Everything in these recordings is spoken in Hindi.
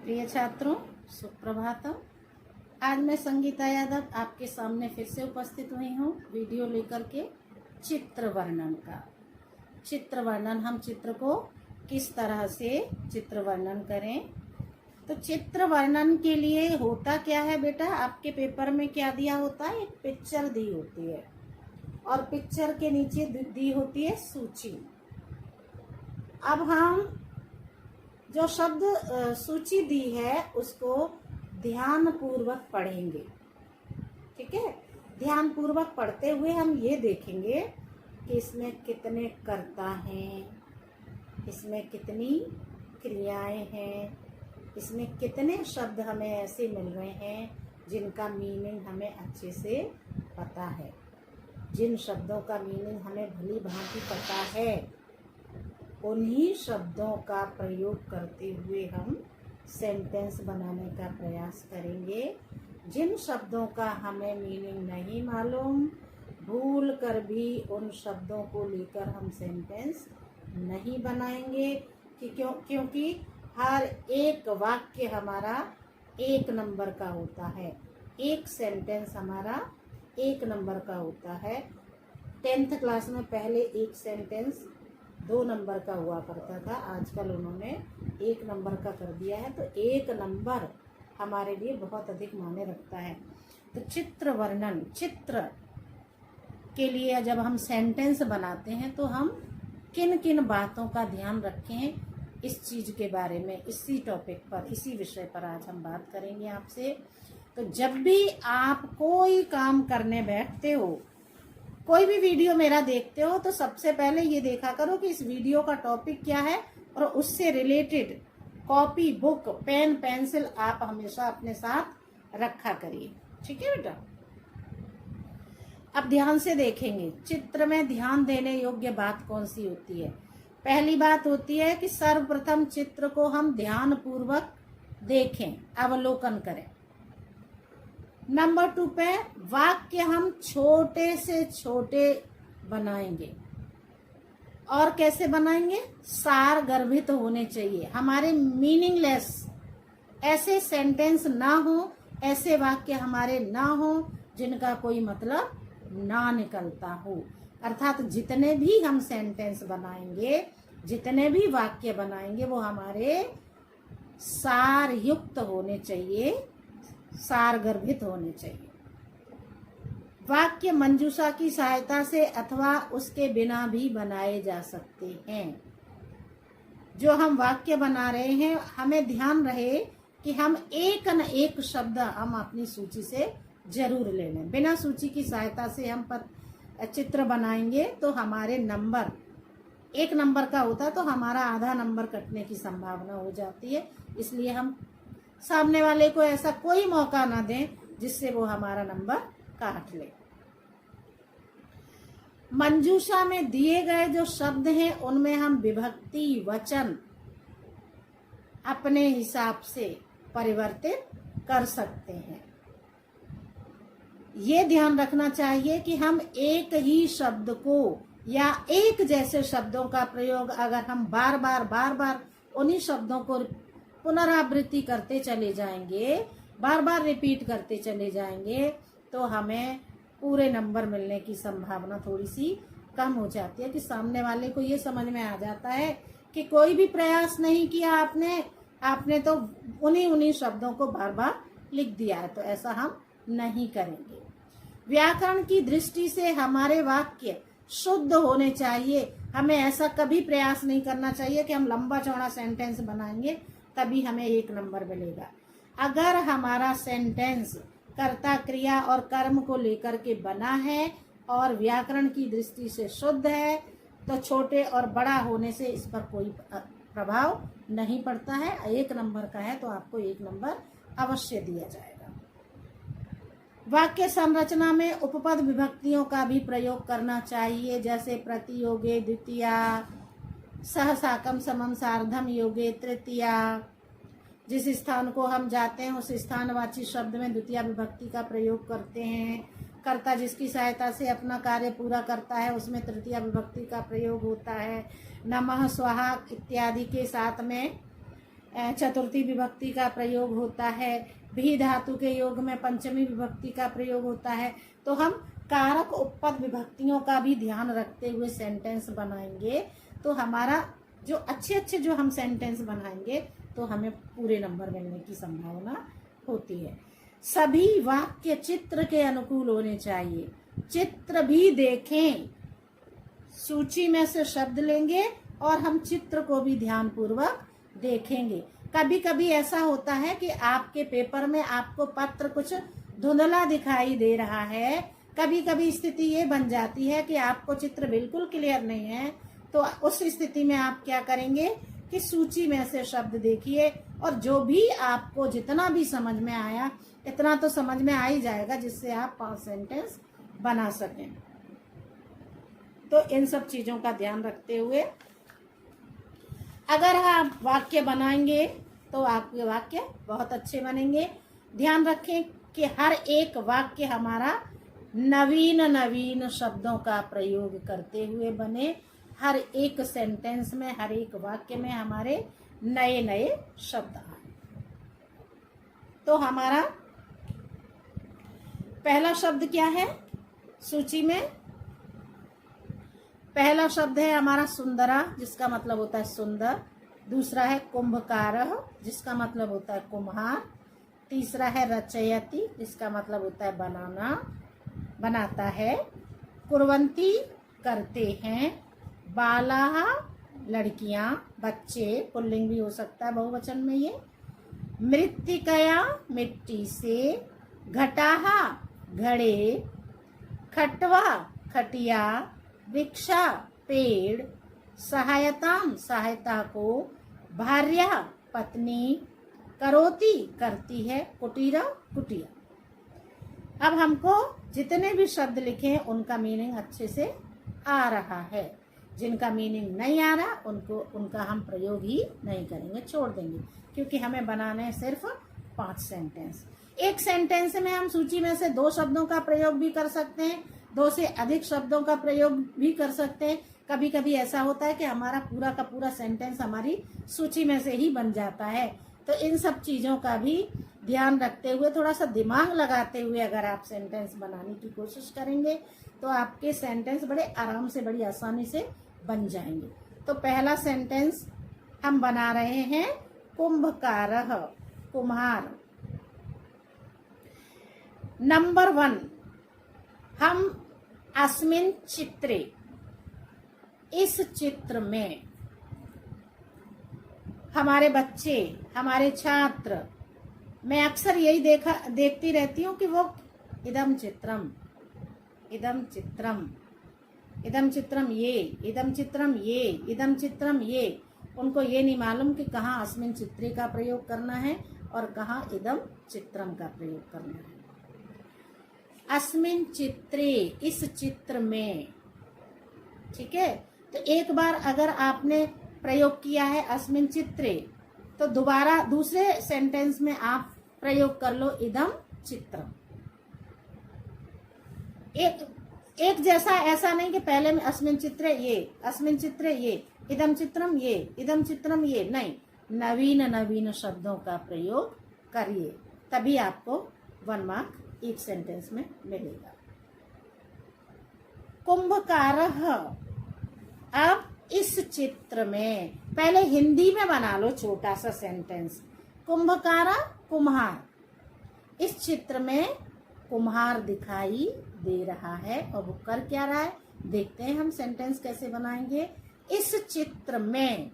प्रिय छात्रों, सुप्रभातम। आज मैं संगीता यादव आपके सामने फिर से उपस्थित हुई हूँ वीडियो लेकर के चित्र वर्णन का। चित्र वर्णन, हम चित्र को किस तरह से चित्र वर्णन करें। तो चित्र वर्णन के लिए होता क्या है बेटा, आपके पेपर में क्या दिया होता है, एक पिक्चर दी होती है और पिक्चर के नीचे दी होती है सूची। अब हम जो शब्द सूची दी है उसको ध्यान पूर्वक पढ़ेंगे। ठीक है, ध्यान पूर्वक पढ़ते हुए हम ये देखेंगे कि इसमें कितने कर्ता हैं, इसमें कितनी क्रियाएं हैं, इसमें कितने शब्द हमें ऐसे मिल रहे हैं जिनका मीनिंग हमें अच्छे से पता है। जिन शब्दों का मीनिंग हमें भली भांति पता है उन्हीं शब्दों का प्रयोग करते हुए हम सेंटेंस बनाने का प्रयास करेंगे। जिन शब्दों का हमें मीनिंग नहीं मालूम, भूल कर भी उन शब्दों को लेकर हम सेंटेंस नहीं बनाएंगे क्योंकि हर एक वाक्य हमारा एक नंबर का होता है, एक सेंटेंस हमारा एक नंबर का होता है। 10th क्लास में पहले एक सेंटेंस 2 नंबर का हुआ करता था, आजकल उन्होंने 1 नंबर का कर दिया है। तो 1 नंबर हमारे लिए बहुत अधिक मायने रखता है। तो चित्र वर्णन, चित्र के लिए जब हम सेंटेंस बनाते हैं तो हम किन किन बातों का ध्यान रखें, इस चीज के बारे में, इसी टॉपिक पर, इसी विषय पर आज हम बात करेंगे आपसे। तो जब भी आप कोई काम करने बैठते हो, कोई भी वीडियो मेरा देखते हो, तो सबसे पहले ये देखा करो कि इस वीडियो का टॉपिक क्या है और उससे related copy, book, pen, pencil आप हमेशा अपने साथ रखा करिए। ठीक है बेटा। अब ध्यान से देखेंगे चित्र में ध्यान देने योग्य बात कौन सी होती है। पहली बात होती है कि सर्वप्रथम चित्र को हम ध्यान पूर्वक देखें, अवलोकन करें। नंबर 2 पे वाक्य हम छोटे से छोटे बनाएंगे। और कैसे बनाएंगे, सार गर्भित होने चाहिए, हमारे मीनिंगलेस ऐसे सेंटेंस ना हो, ऐसे वाक्य हमारे ना हो जिनका कोई मतलब ना निकलता हो। अर्थात जितने भी हम सेंटेंस बनाएंगे, जितने भी वाक्य बनाएंगे वो हमारे सार युक्त होने चाहिए, सार गर्भित होने चाहिए। वाक्य मंजूषा की सहायता से अथवा उसके बिना भी बनाए जा सकते हैं। जो हम वाक्य बना रहे हैं, हमें ध्यान रहे कि हम एक न एक शब्द हम अपनी सूची से जरूर ले लें। बिना सूची की सहायता से हम चित्र बनाएंगे तो हमारे नंबर 1 नंबर का होता है तो हमारा आधा नंबर कटने की संभावना हो जाती है। इसलिए हम सामने वाले को ऐसा कोई मौका ना दें जिससे वो हमारा नंबर काट ले। मंजूषा में दिए गए जो शब्द हैं उनमें हम विभक्ति, वचन अपने हिसाब से परिवर्तित कर सकते हैं। ये ध्यान रखना चाहिए कि हम एक ही शब्द को या एक जैसे शब्दों का प्रयोग अगर हम बार बार उन्हीं शब्दों को पुनरावृत्ति करते चले जाएंगे, बार बार रिपीट करते चले जाएंगे, तो हमें पूरे नंबर मिलने की संभावना थोड़ी सी कम हो जाती है। कि सामने वाले को ये समझ में आ जाता है कि कोई भी प्रयास नहीं किया आपने तो उन्हीं शब्दों को बार बार लिख दिया है। तो ऐसा हम नहीं करेंगे। व्याकरण की दृष्टि से हमारे वाक्य शुद्ध होने चाहिए। हमें ऐसा कभी प्रयास नहीं करना चाहिए कि हम लंबा चौड़ा सेंटेंस बनाएंगे तभी हमें 1 नंबर मिलेगा। अगर हमारा सेंटेंस कर्ता, क्रिया और कर्म को लेकर के बना है और व्याकरण की दृष्टि से शुद्ध है तो छोटे और बड़ा होने से इस पर कोई प्रभाव नहीं पड़ता है। 1 नंबर का है तो आपको 1 नंबर अवश्य दिया जाएगा। वाक्य संरचना में उपपद विभक्तियों का भी प्रयोग करना चाहिए, जैसे प्रतियोगे द्वितीया, सहसाकम समम सार्धम योगे तृतीया। जिस स्थान को हम जाते हैं उस स्थानवाची शब्द में द्वितीया विभक्ति का प्रयोग करते हैं। कर्ता जिसकी सहायता से अपना कार्य पूरा करता है उसमें तृतीया विभक्ति का प्रयोग होता है। नमः, स्वाहा इत्यादि के साथ में चतुर्थी विभक्ति का प्रयोग होता है, भी धातु के योग में पंचमी विभक्ति का प्रयोग होता है। तो हम कारक उपपद विभक्तियों का भी ध्यान रखते हुए सेंटेंस बनाएंगे तो हमारा जो अच्छे जो हम सेंटेंस बनाएंगे तो हमें पूरे नंबर मिलने की संभावना होती है। सभी वाक्य चित्र के अनुकूल होने चाहिए। चित्र भी देखें, सूची में से शब्द लेंगे और हम चित्र को भी ध्यानपूर्वक देखेंगे। कभी कभी ऐसा होता है कि आपके पेपर में आपको पत्र कुछ धुंधला दिखाई दे रहा है। कभी कभी स्थिति ये बन जाती है कि आपको चित्र बिल्कुल क्लियर नहीं है, तो उस स्थिति में आप क्या करेंगे कि सूची में से शब्द देखिए और जो भी आपको जितना भी समझ में आया इतना तो समझ में आ ही जाएगा जिससे आप 5 सेंटेंस बना सकें। तो इन सब चीजों का ध्यान रखते हुए अगर आप वाक्य बनाएंगे तो आपके वाक्य बहुत अच्छे बनेंगे। ध्यान रखें कि हर एक वाक्य हमारा नवीन शब्दों का प्रयोग करते हुए बने। हर एक सेंटेंस में, हर एक वाक्य में हमारे नए शब्द आए। तो हमारा पहला शब्द क्या है सूची में? पहला शब्द है हमारा सुंदरा, जिसका मतलब होता है सुंदर। दूसरा है कुंभकारः, जिसका मतलब होता है कुम्हार। तीसरा है रचयति, जिसका मतलब होता है बनाता है। कुर्वन्ति, करते हैं। बालाः, लड़कियां, बच्चे, पुल्लिंग भी हो सकता है बहुवचन में ये। मृत्तिकया, मिट्टी से। घटाः, घड़े। खट्वा, खटिया। वृक्षा, पेड़। सहायतां, सहायता को। भार्या, पत्नी। करोति, करती है। कुटीरा, कुटिया। अब हमको जितने भी शब्द लिखे उनका मीनिंग अच्छे से आ रहा है। जिनका मीनिंग नहीं आ रहा उनका हम प्रयोग ही नहीं करेंगे, छोड़ देंगे, क्योंकि हमें बनाने हैं सिर्फ 5 सेंटेंस। एक सेंटेंस में हम सूची में से 2 शब्दों का प्रयोग भी कर सकते हैं, 2 से अधिक शब्दों का प्रयोग भी कर सकते हैं। कभी कभी ऐसा होता है कि हमारा पूरा का पूरा सेंटेंस हमारी सूची में से ही बन जाता है। तो इन सब चीजों का भी ध्यान रखते हुए, थोड़ा सा दिमाग लगाते हुए अगर आप सेंटेंस बनाने की कोशिश करेंगे तो आपके सेंटेंस बड़े आराम से, बड़ी आसानी से बन जाएंगे। तो पहला सेंटेंस हम बना रहे हैं कुंभकारः, कुम्हार। नंबर 1, हम अस्मिन् चित्रे, इस चित्र में। हमारे बच्चे, हमारे छात्र, मैं अक्सर यही देखती रहती हूँ कि वो इदम चित्रम, इदम चित्रम, इदम चित्रम ये, इदम चित्रम ये, इदम चित्रम ये। उनको ये नहीं मालूम कि कहाँ अस्मिन् चित्रे का प्रयोग करना है और कहाँ इदम चित्रम का प्रयोग करना है। अस्मिन् चित्रे, इस चित्र में। ठीक है, तो एक बार अगर आपने प्रयोग किया है अस्मिन् चित्रे, तो दोबारा दूसरे सेंटेंस में आप प्रयोग कर लो इदम चित्रम। एक जैसा, ऐसा नहीं कि पहले में अस्मिन् चित्रे ये, अस्मिन् चित्रे ये, इदम चित्रम ये, इदम चित्रम ये, नहीं। नवीन शब्दों का प्रयोग करिए, तभी आपको 1 मार्क एक सेंटेंस में मिलेगा। कुंभकारः, अब इस चित्र में, पहले हिंदी में बना लो छोटा सा सेंटेंस। कुंभकारः, कुम्हार। इस चित्र में कुम्हार दिखाई दे रहा है और वो कर क्या रहा है, देखते हैं हम सेंटेंस कैसे बनाएंगे। इस चित्र में,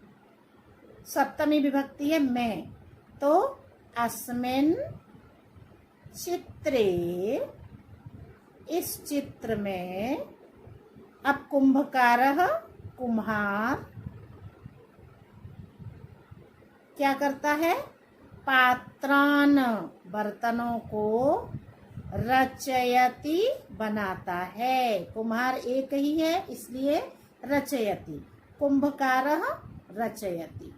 सप्तमी विभक्ति है में, तो अस्मिन् चित्रे, इस चित्र में। अब कुंभकारः, कुम्हार क्या करता है, पात्रान, बर्तनों को। रचयति, बनाता है। कुम्हार एक ही है इसलिए रचयति। कुंभकारः रचयति।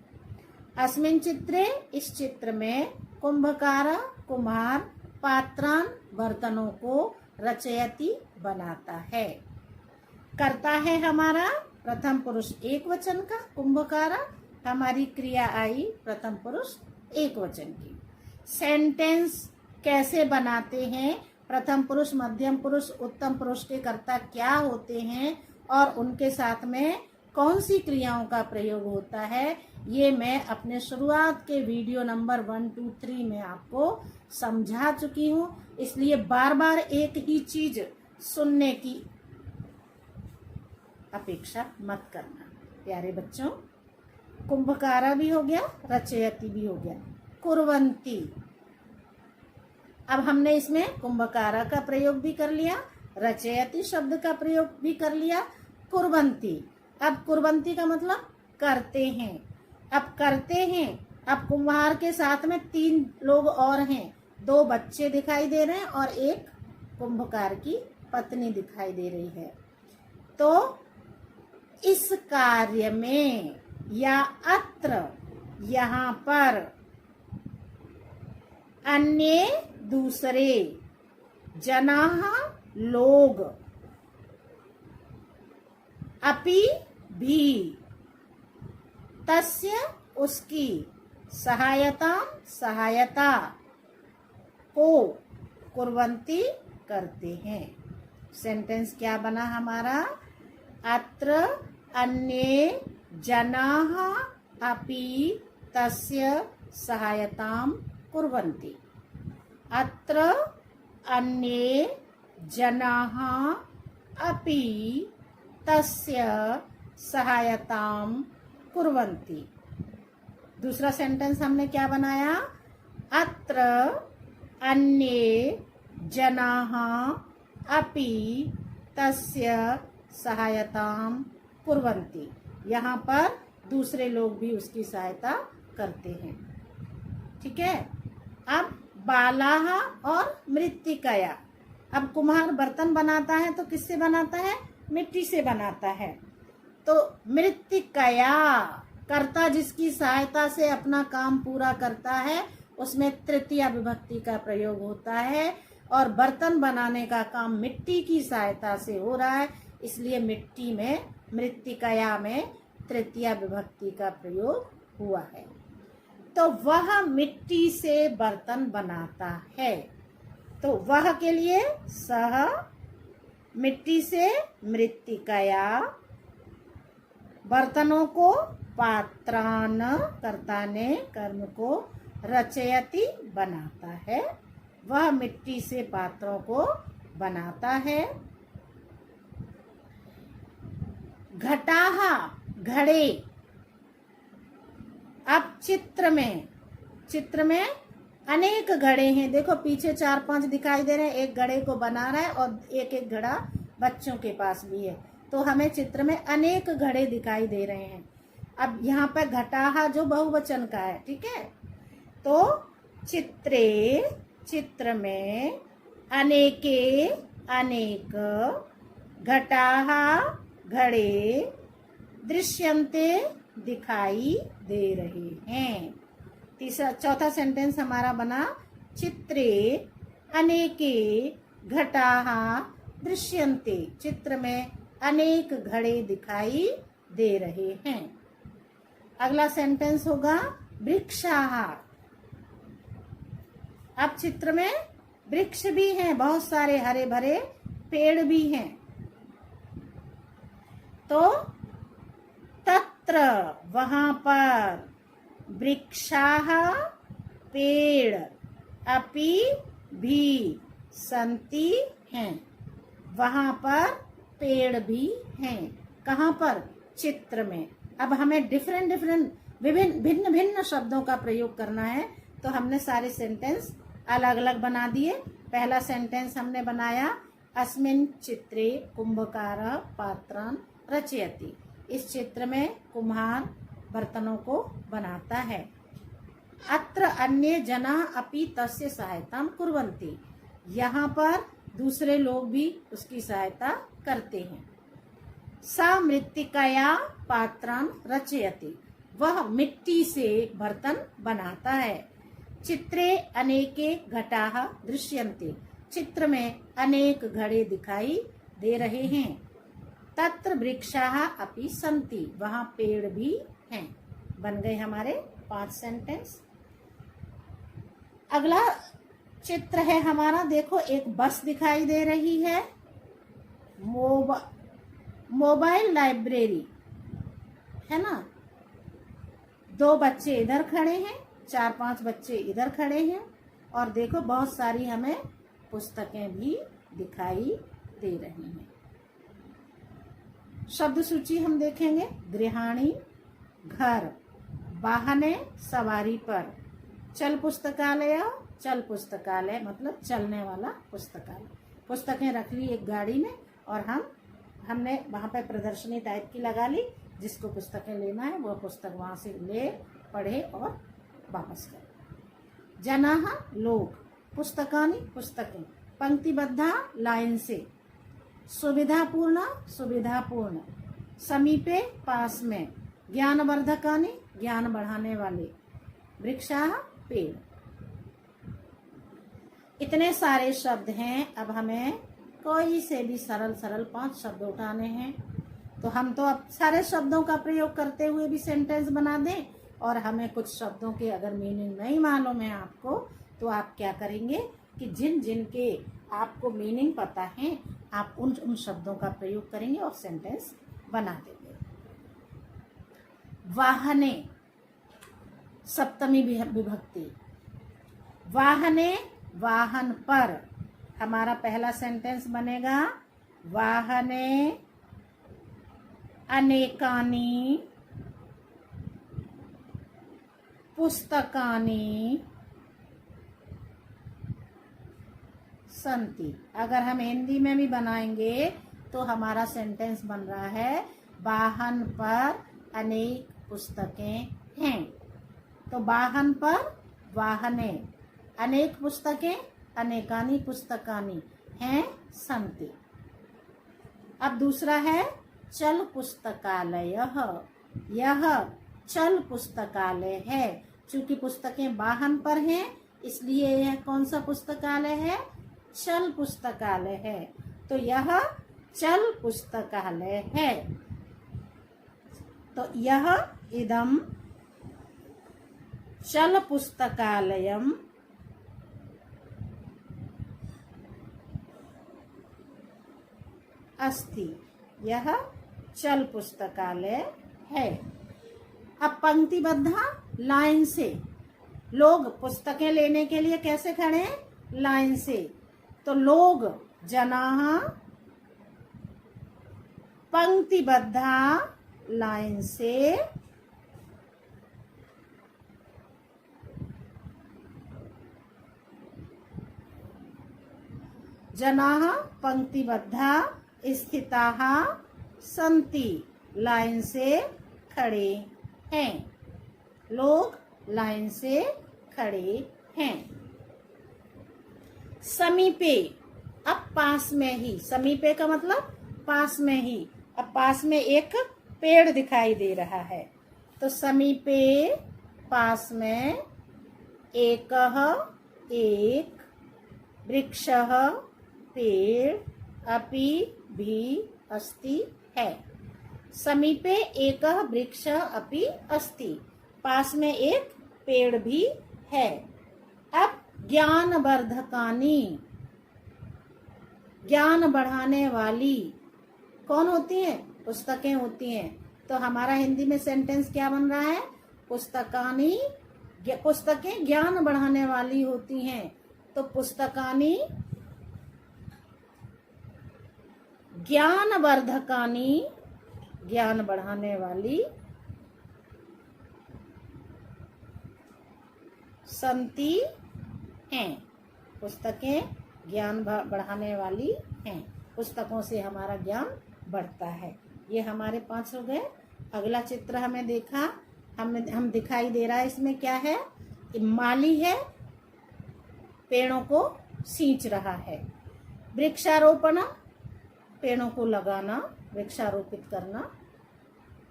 अस्मिन् चित्रे, इस चित्र में। कुंभकारः, कुम्हार। पात्रान, बर्तनों को। रचयति, बनाता है। करता है हमारा प्रथम पुरुष एक वचन का कुंभकारः, हमारी क्रिया आई प्रथम पुरुष एक वचन की। सेंटेंस कैसे बनाते हैं, प्रथम पुरुष, मध्यम पुरुष, उत्तम पुरुष के कर्ता क्या होते हैं और उनके साथ में कौन सी क्रियाओं का प्रयोग होता है, ये मैं अपने शुरुआत के वीडियो नंबर 1, 2, 3 में आपको समझा चुकी हूँ। इसलिए बार बार एक ही चीज सुनने की अपेक्षा मत करना प्यारे बच्चों। कुंभकारा भी हो गया, रचयति भी हो गया, कुर्वन्ति। अब हमने इसमें कुंभकारा का प्रयोग भी कर लिया, रचयति शब्द का प्रयोग भी कर लिया, कुर्वन्ति। अब कुर्वन्ति का मतलब करते हैं। अब करते हैं, अब कुम्हार के साथ में 3 लोग और हैं, 2 बच्चे दिखाई दे रहे हैं और एक कुंभकार की पत्नी दिखाई दे रही है। तो इस कार्य में या अत्र, यहाँ पर, अन्य दूसरे, जनाः लोग, अपि भी, तस्य उसकी, सहायता सहायता को, कुर्वन्ति करते हैं। सेंटेंस क्या बना हमारा, अत्र अन्ये जनाः अपि तस्य सहायतां कुर्वन्ति। अत्र अन्ये जनाः अपि तस्य सहायतां कुर्वन्ति। दूसरा सेंटेंस हमने क्या बनाया, अत्र अन्ये जनाः अपि तस्य सहायतां कुर्वन्ति। यहाँ पर दूसरे लोग भी उसकी सहायता करते हैं। ठीक है। अब बालाः और मृत्तिकया। अब कुम्हार बर्तन बनाता है तो किससे बनाता है, मिट्टी से बनाता है। तो मृत्तिकया, कर्ता जिसकी सहायता से अपना काम पूरा करता है, उसमें तृतीया विभक्ति का प्रयोग होता है। और बर्तन बनाने का काम मिट्टी की सहायता से हो रहा है, इसलिए मिट्टी में, मृत्तिकया में तृतीया विभक्ति का प्रयोग हुआ है। तो वह मिट्टी से बर्तन बनाता है। तो वह के लिए सह, मिट्टी से मृत्तिकया, बर्तनों को पात्रान, कर्ता ने कर्म को, रचयति बनाता है, वह मिट्टी से पात्रों को बनाता है। घटाः, घड़े। अब चित्र में अनेक घड़े हैं। देखो पीछे 4-5 दिखाई दे रहे हैं, एक घड़े को बना रहा है और एक घड़ा बच्चों के पास भी है। तो हमें चित्र में अनेक घड़े दिखाई दे रहे हैं। अब यहाँ पर घटाः जो बहुवचन का है, ठीक है। तो चित्रे, चित्र में, अनेके, अनेक, घटाः घड़े, दृश्यन्ते दिखाई दे रहे हैं। चौथा सेंटेंस हमारा बना, चित्रे अनेके घटाः दृश्यन्ते। चित्र में अनेक घड़े दिखाई दे रहे हैं। अगला सेंटेंस होगा वृक्षाः। अब चित्र में वृक्ष भी हैं, बहुत सारे हरे भरे पेड़ भी हैं। तो तत्र, वहां पर, वृक्षाः पेड़, अपि भी, सन्ति हैं, वहां पर पेड़ भी हैं। कहाँ पर, चित्र में। अब हमें भिन्न भिन्न शब्दों का प्रयोग करना है, तो हमने सारे सेंटेंस अलग अलग बना दिए। पहला सेंटेंस हमने बनाया, अस्मिन् चित्रे कुंभकारः पात्रान् रचयति। इस चित्र में कुम्हार बर्तनों को बनाता है। अत्र अन्ये जनाः अपि तस्य सहायतां कुर्वन्ति। यहाँ पर दूसरे लोग भी उसकी सहायता करते हैं। सा मृत्तिकया पात्रान् रचयति। वह मिट्टी से बर्तन बनाता है। चित्रे अनेके घटाः दृश्यन्ते। चित्र में अनेक घड़े दिखाई दे रहे हैं। तत्र वृक्षाः अपि सन्ति। वहाँ पेड़ भी हैं। बन गए हमारे 5 सेंटेंस। अगला चित्र है हमारा, देखो एक बस दिखाई दे रही है। मोबाइल लाइब्रेरी है ना। 2 बच्चे इधर खड़े हैं, 4-5 बच्चे इधर खड़े हैं, और देखो बहुत सारी हमें पुस्तकें भी दिखाई दे रही हैं। शब्द सूची हम देखेंगे। गृहाणी, घर, वाहने, सवारी पर, चल पुस्तकालय, चल पुस्तकालय मतलब चलने वाला पुस्तकालय। पुस्तकें रख ली एक गाड़ी में, और हमने वहां पे प्रदर्शनी टाइप की लगा ली। जिसको पुस्तकें लेना है वो पुस्तक वहां से ले, पढ़े और वापस करे। जनाः लोग, पुस्तकानि पुस्तकें, पंक्तिबद्धा लाइन से, सुविधापूर्ण सुविधापूर्ण, समीपे पास में, ज्ञानवर्धकानि ज्ञान बढ़ाने वाले, वृक्षाः पेड़। इतने सारे शब्द हैं। अब हमें कोई से भी सरल सरल 5 शब्द उठाने हैं। तो हम तो अब सारे शब्दों का प्रयोग करते हुए भी सेंटेंस बना दें, और हमें कुछ शब्दों के अगर मीनिंग नहीं मालूम है आपको, तो आप क्या करेंगे कि जिन जिन के आपको मीनिंग पता है, आप उन शब्दों का प्रयोग करेंगे और सेंटेंस बना देंगे। वाहने, सप्तमी विभक्ति। वाहने, वाहन पर। हमारा पहला सेंटेंस बनेगा, वाहने अनेकानि पुस्तकानि सन्ति। अगर हम हिंदी में भी बनाएंगे तो हमारा सेंटेंस बन रहा है, वाहन पर अनेक पुस्तकें हैं। तो वाहन पर वाहने, अनेक पुस्तकें, अनेकानि पुस्तकानि हैं सन्ति। अब दूसरा है चल पुस्तकालय। यह चल पुस्तकालय है। चूंकि पुस्तकें वाहन पर हैं, इसलिए यह कौन सा पुस्तकालय है? चल पुस्तकालय है। तो यह चल पुस्तकालय है। तो यह इदं चल पुस्तकालयम् अस्ति। यह चल पुस्तकालय है। अब पंक्तिबद्ध लाइन से, लोग पुस्तकें लेने के लिए कैसे खड़े हैं? लाइन से। तो लोग, जनाः पंक्तिबद्ध लाइन से जनाः पंक्तिबद्धा स्थिताः सन्ति। लाइन से खड़े हैं। लोग लाइन से खड़े हैं। समीपे, अब पास में ही। समीपे का मतलब पास में ही। अब पास में एक पेड़ दिखाई दे रहा है। तो समीपे पास में, एकः एक, वृक्षः पेड़, अपि भी अस्ति है। समीपे एकः वृक्षः अपि अस्ति। पास में एक पेड़ भी है। अब ज्ञानवर्धकानि, ज्ञान बढ़ाने वाली कौन होती हैं? पुस्तकें होती हैं। तो हमारा हिंदी में सेंटेंस क्या बन रहा है? पुस्तकानि, पुस्तकें ज्ञान बढ़ाने वाली होती हैं। तो पुस्तकानि ज्ञानवर्धकानि, ज्ञान बढ़ाने वाली, सन्ति हैं। पुस्तकें ज्ञान बढ़ाने वाली हैं। पुस्तकों से हमारा ज्ञान बढ़ता है। ये हमारे 5 हो गए। अगला चित्र हमें देखा, हम दिखाई दे रहा है। इसमें क्या है? माली है, पेड़ों को सींच रहा है। वृक्षारोपण, पेड़ों को लगाना, वृक्षारोपित करना।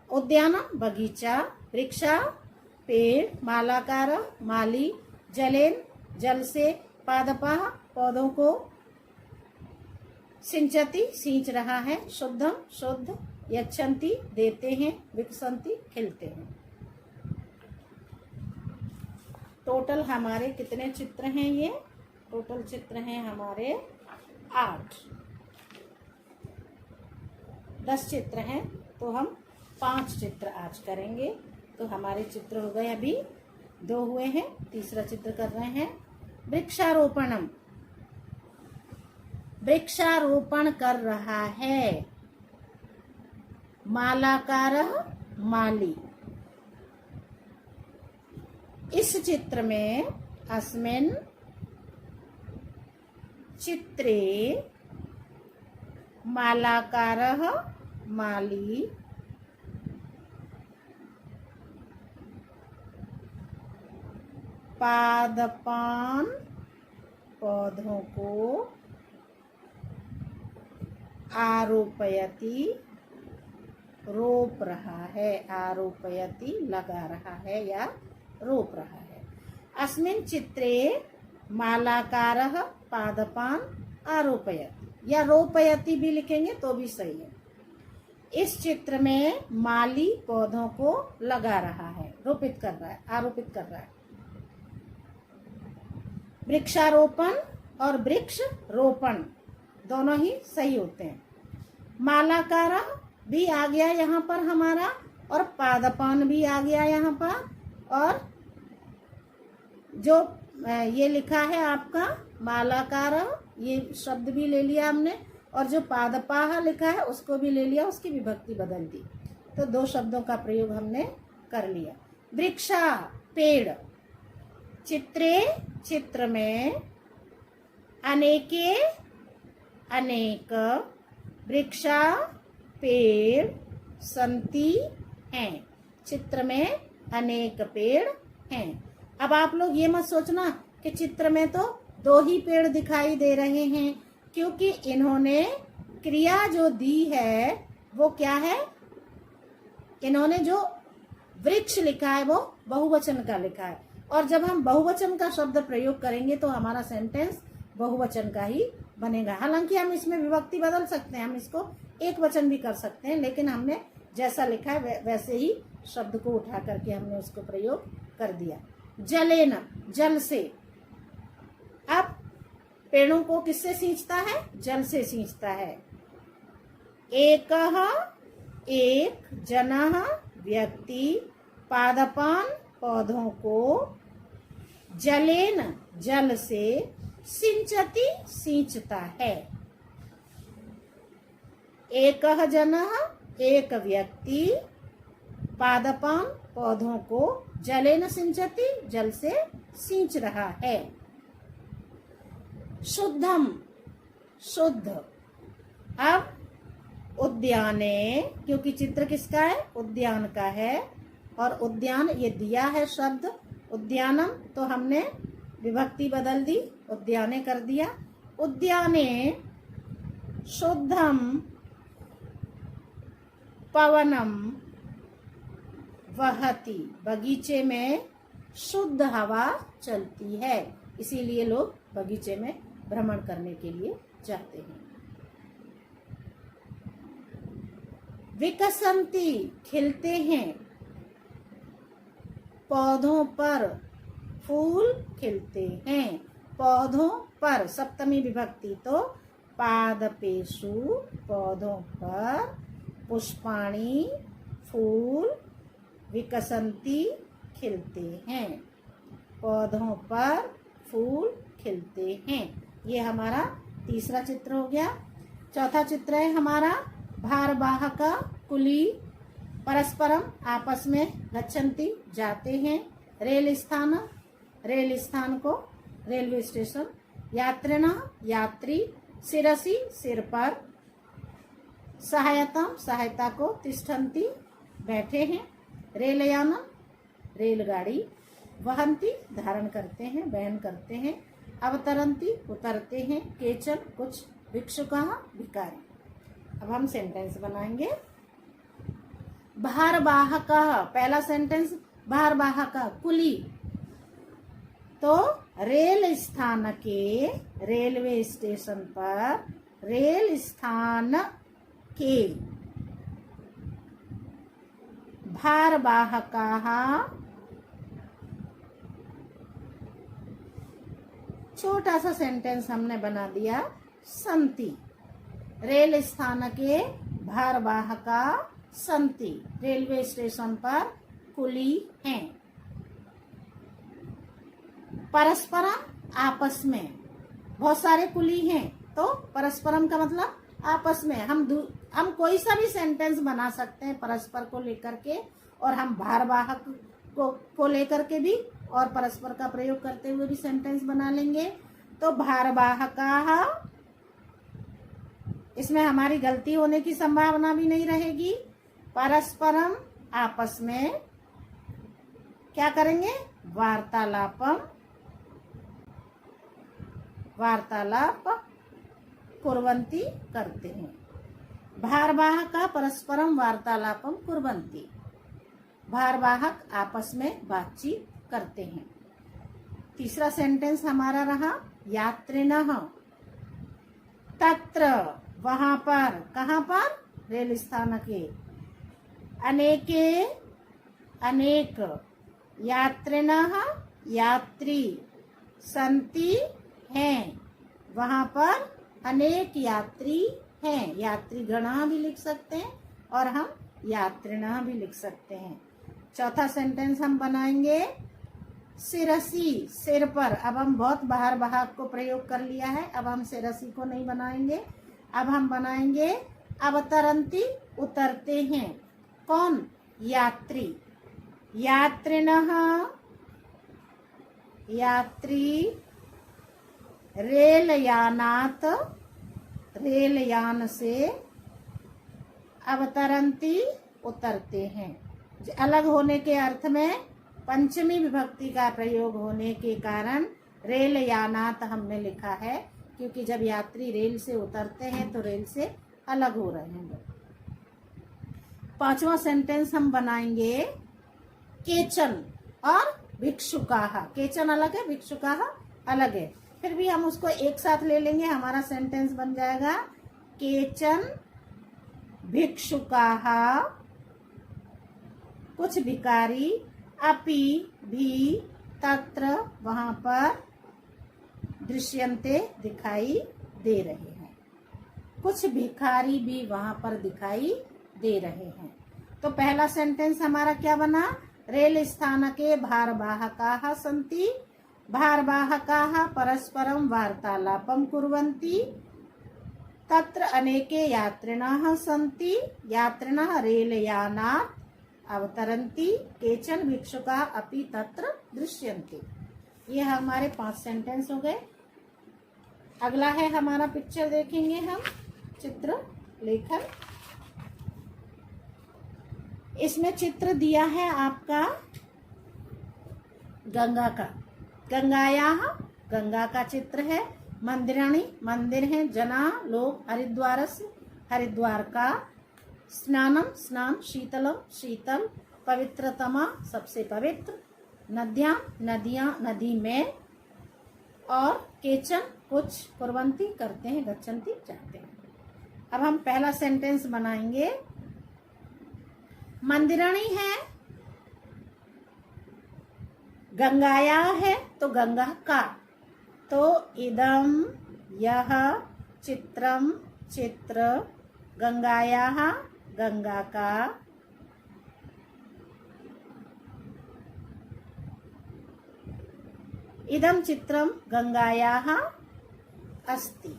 उद्यान, बगीचा। वृक्षा, पेड़। मालाकार, माली। जलेन, जल से। पादपः, पौधों को। सिंचति, सींच रहा है। शुद्धम, शुद्ध। यच्छन्ति, देते हैं। विकसन्ति, खिलते हैं। टोटल हमारे कितने चित्र हैं? ये टोटल चित्र हैं हमारे 8। 10 चित्र हैं, तो हम 5 चित्र आज करेंगे। तो हमारे चित्र हो गए, अभी 2 हुए हैं, तीसरा चित्र कर रहे हैं। वृक्षारोपणम, वृक्षारोपण कर रहा है मालाकारः माली। इस चित्र में अस्मिन् चित्रे मालाकारः माली पादपान पौधों को आरोपयति रोप रहा है। आरोपयति लगा रहा है या रोप रहा है। अस्मिन् चित्रे मालाकारः पादपान आरोपयति या रोपयति भी लिखेंगे तो भी सही है। इस चित्र में माली पौधों को लगा रहा है, रोपित कर रहा है, आरोपित कर रहा है। वृक्षारोपण और वृक्ष रोपण दोनों ही सही होते हैं। मालाकारः भी आ गया यहाँ पर हमारा, और पादपान भी आ गया यहाँ पर, और जो ये लिखा है आपका मालाकारः, ये शब्द भी ले लिया हमने, और जो पादपाः लिखा है उसको भी ले लिया, उसकी विभक्ति बदल दी। तो 2 शब्दों का प्रयोग हमने कर लिया। वृक्षा पेड़, चित्रे चित्र में अनेके अनेक वृक्षा पेड़ संति हैं। चित्र में अनेक पेड़ हैं। अब आप लोग ये मत सोचना कि चित्र में तो 2 ही पेड़ दिखाई दे रहे हैं, क्योंकि इन्होंने क्रिया जो दी है वो क्या है? इन्होंने जो वृक्ष लिखा है वो बहुवचन का लिखा है, और जब हम बहुवचन का शब्द प्रयोग करेंगे तो हमारा सेंटेंस बहुवचन का ही बनेगा। हालांकि हम इसमें विभक्ति बदल सकते हैं, हम इसको एक वचन भी कर सकते हैं, लेकिन हमने जैसा लिखा है वैसे ही शब्द को उठा करके हमने उसको प्रयोग कर दिया। जलेन, जल से। अब पेड़ों को किससे सींचता है? जल से सींचता है। एकः एक जनः व्यक्ति पादपान पौधों को जलेन जल से सिंचति सींचता है। एकः जनः एक व्यक्ति पादपान पौधों को जलेन सिंचति जल से सींच रहा है। शुद्धम शुद्ध। अब उद्याने, क्योंकि चित्र किसका है? उद्यान का है, और उद्यान ये दिया है शब्द उद्यानम, तो हमने विभक्ति बदल दी, उद्याने कर दिया। उद्याने शुद्धम पवनम वहति। बगीचे में शुद्ध हवा चलती है, इसीलिए लोग बगीचे में भ्रमण करने के लिए जाते हैं। विकसंती खिलते हैं। पौधों पर फूल खिलते हैं। पौधों पर सप्तमी विभक्ति, तो पादपेषु पौधों पर पुष्पाणि फूल विकसंती खिलते हैं। पौधों पर फूल खिलते हैं। ये हमारा तीसरा चित्र हो गया। चौथा चित्र है हमारा भारवाहक कुली परस्परम आपस में गच्छन्ति जाते हैं। रेल स्थान, रेल स्थान को रेलवे स्टेशन। यात्रिणः यात्री, शिरसि सिर पर, सहायता सहायता को, तिष्ठन्ति बैठे हैं। रेलयानम रेलगाड़ी, वहन्ति धारण करते हैं, वहन करते हैं। अवतरन्ति उतरते हैं। केचन कुछ, भिक्षुकः भिखारी। अब हम सेंटेंस बनाएंगे। भारवाहकः, पहला सेंटेंस भारवाहकः कुली, तो रेल स्थान के रेलवे स्टेशन पर रेल स्थान के भारवाहकाः छोटा सा सेंटेंस हमने बना दिया सन्ति। रेल स्थानके भारवाहका सन्ति। रेलवे स्टेशन पर कुली हैं। परस्परम आपस में, बहुत सारे कुली हैं, तो परस्परम का मतलब आपस में। हम कोई सा भी सेंटेंस बना सकते हैं परस्पर को लेकर के, और हम भारवाहक को लेकर के भी और परस्पर का प्रयोग करते हुए भी सेंटेंस बना लेंगे। तो भारवाहका, इसमें हमारी गलती होने की संभावना भी नहीं रहेगी। परस्परम आपस में क्या करेंगे, वार्तालाप कुर्वन्ति करते हैं। भारवाहका परस्परम वार्तालापम कुर्वन्ति। भारवाहक आपस में बातचीत करते हैं। तीसरा सेंटेंस हमारा रहा यात्रिणः तत्र, वहां पर, कहां पर, रेल स्थानके। अनेके, अनेक, यात्रिणः यात्री, सन्ति हैं, वहां पर अनेक यात्री हैं। यात्रीगणः भी लिख सकते हैं और हम यात्रिणः भी लिख सकते हैं। चौथा सेंटेंस हम बनाएंगे शिरसी, सिर पर। अब हम बहुत भारवाहक को प्रयोग कर लिया है, अब हम शिरसी को नहीं बनाएंगे। अब हम बनाएंगे अवतरन्ति, उतरते हैं। कौन, यात्री। यात्रिणः यात्री, रेलयानात्, रेलयान से, अवतरन्ति, उतरते हैं। अलग होने के अर्थ में पंचमी विभक्ति का प्रयोग होने के कारण रेलयानात् हमने लिखा है, क्योंकि जब यात्री रेल से उतरते हैं तो रेल से अलग हो रहे हैं। पांचवा सेंटेंस हम बनाएंगे केचन और भिक्षुकाः। केचन अलग है, भिक्षुकाः अलग है, फिर भी हम उसको एक साथ ले लेंगे। हमारा सेंटेंस बन जाएगा केचन भिक्षुकाः, कुछ भिखारी, अपि भी, तत्र वहां पर, दृश्यन्ते दिखाई दे रहे हैं। कुछ भिखारी भी वहां पर दिखाई दे रहे हैं। तो पहला सेंटेंस हमारा क्या बना, रेल स्थानके भारवाहकाः सन्ति। भारवाहकाः परस्परं वार्तालापं कुर्वन्ति। तत्र अनेके यात्रिणः सन्ति। यात्रिणः रेलयानात् अवतरन्ति। केचन भिक्षुकाः अपि तत्र दृश्यन्ते। ये हमारे 5 सेंटेंस हो गए। अगला है हमारा पिक्चर, देखेंगे हम चित्र लेखन। इसमें चित्र दिया है आपका गंगा का। गंगायाः, गंगा का चित्र है। मंदिराणि, मंदिर है। जना, लोग। हरिद्वारस्य, हरिद्वार का। स्नानम, स्नान। शीतलम, शीतल। पवित्रतमा, सबसे पवित्र। नद्यां, नदियां, नदी में। और केचन, कुछ। कुर्वन्ति, करते हैं। गच्छन्ति, जाते हैं। अब हम पहला सेंटेंस बनाएंगे। मंदिराणि है, गंगाया है, तो गंगा का। तो इदम, यह, चित्रम, चित्र, गंगायाः, गंगा का। इदम चित्रम गंगायाः अस्ति।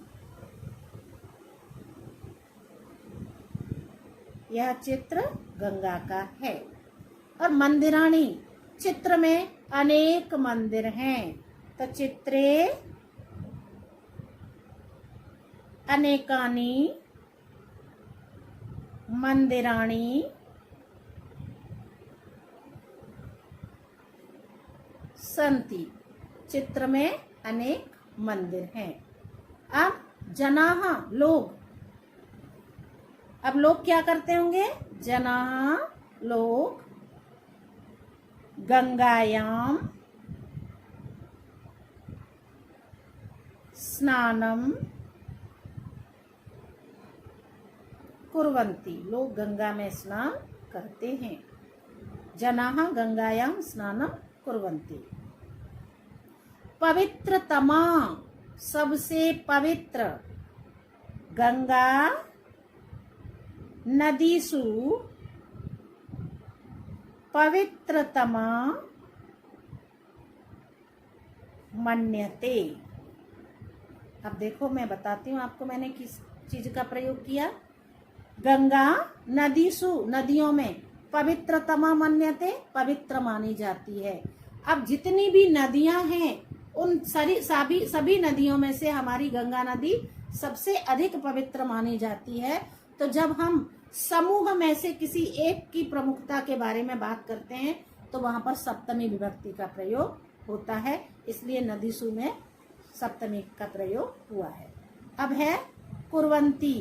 यह चित्र गंगा का है। और मंदिराणि, चित्र में अनेक मंदिर हैं, तो चित्रे अनेकानि मंदिराणि सन्ति। चित्र में अनेक मंदिर हैं। अब जनाः, लोग। अब लोग क्या करते होंगे, जनाः, लोग। गंगायां स्नानम कुर्वन्ति। लोग गंगा में स्नान करते हैं। जनाः गंगायां स्नानम कुर्वन्ति। पवित्रतमा सबसे पवित्र, गंगा नदीसु पवित्रतमा मन्यते। अब देखो मैं बताती हूँ आपको मैंने किस चीज का प्रयोग किया। गंगा नदीसु नदियों में, पवित्रतमा मन्यते पवित्र मानी जाती है। अब जितनी भी नदियां हैं उन सभी नदियों में से हमारी गंगा नदी सबसे अधिक पवित्र मानी जाती है। तो जब हम समूह में से किसी एक की प्रमुखता के बारे में बात करते हैं तो वहां पर सप्तमी विभक्ति का प्रयोग होता है, इसलिए नदीसु में सप्तमी का प्रयोग हुआ है। अब है कुर्वन्ति,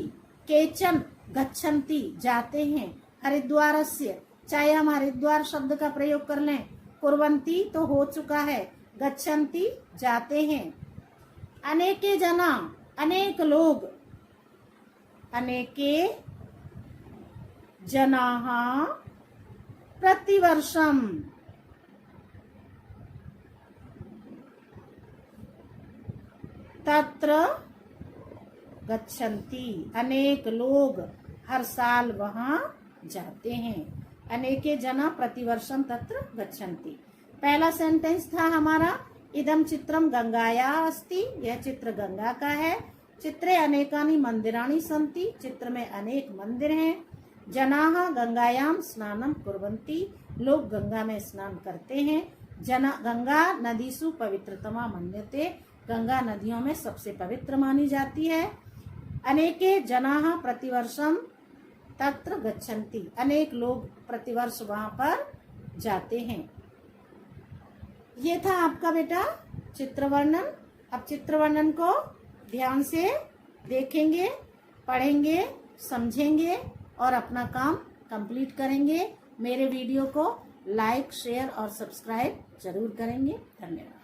केचन गच्छन्ति जाते हैं, हरिद्वारस्य, चाहे हम हरिद्वार शब्द का प्रयोग कर लें, कुर्वन्ति तो हो चुका है, गच्छन्ति जाते हैं, अनेके जना अनेक लोग, अनेके जनाः प्रतिवर्षम तत्र गच्छन्ति, अनेक लोग हर साल वहां जाते हैं। अनेके जना प्रतिवर्षम तत्र गच्छन्ति। पहला सेंटेंस था हमारा इदम चित्रम गंगाया अस्ति, यह चित्र गंगा का है। चित्रे अनेकानि मंदिराणि सन्ति, चित्र में अनेक मंदिर हैं। जनाः गंगायाम स्नानम कुर्वन्ति, लोग गंगा में स्नान करते हैं। गंगा नदीसु पवित्रतमा मन्यते, गंगा नदियों में सबसे पवित्र मानी जाती है। अनेके जनाः प्रतिवर्षम तत्र गच्छन्ति, अनेक लोग प्रतिवर्ष वहां पर जाते हैं। ये था आपका बेटा चित्र वर्णन। अब चित्र वर्णन को ध्यान से देखेंगे, पढ़ेंगे, समझेंगे और अपना काम कंप्लीट करेंगे। मेरे वीडियो को लाइक, शेयर और सब्सक्राइब जरूर करेंगे। धन्यवाद।